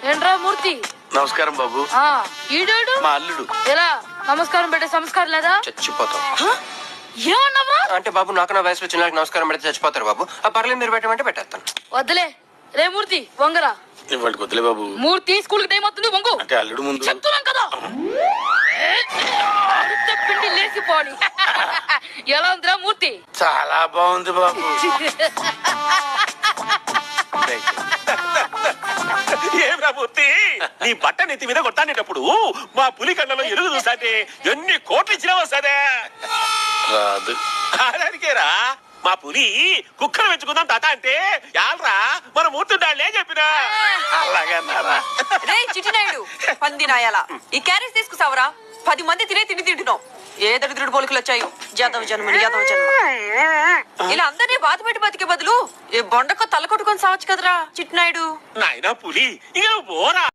ఏంట్రా మూర్తి? నమస్కారం బాబు. ఈడాడు మా అల్లుడు. ఎలా నమస్కారం పెట్టే సంస్కారం లేదా? చచ్చిపోతాం. ఏమన్నావా? అంటే బాబు నాకు నా వయసులో చిన్న నమస్కారం పెడితే చచ్చిపోతారు బాబు. ఆ పర్లేదు మీరు పెట్టమంటే పెట్టేస్తాను. వద్దులే రే మూర్తి, వంగరా. ఇవాళ వద్దులే బాబు. మూర్తి స్కూల్ టైం అవుతుంది, వంగు. అంటే అల్లుడు ముందు చెప్తున్నాం కదా. పిండి లేచిపోని. ఎలా ఉందిరా మూర్తి? చాలా బాగుంది బాబు. ఏమిరా మూర్తి, నీ బట్ట నెత్తి మీద కొట్టానేటప్పుడు మా పులి కళ్ళలో ఎరుగు చూసాటే ఎన్ని కోట్లు ఇచ్చినావో సరే రాదు. అలానికేరా మా పులి కుక్కను పెంచుకుందాం తాత అంటే యాలరా మన మూర్తుండాలే చెప్పినా. అలాగన్నారా? రే చిట్టినాయుడు, పంది నాయాలా, ఈ క్యారేజ్ తీసుకుసావరా? 10 మంది తినే తిండి తింటున్నాం. ఏ దరిద్రుడు పోలికలు వచ్చాయో. యాదవ జన్మ యాదవ జన్మ. ఇలా అందరినీ బాధ పెట్టి బతికే బదులు ఏ బొండకో తల కొట్టుకొని సావచ్చు కదరా చిట్టినాయుడు. నాయనా పులి ఇక నువ్వు పోరా.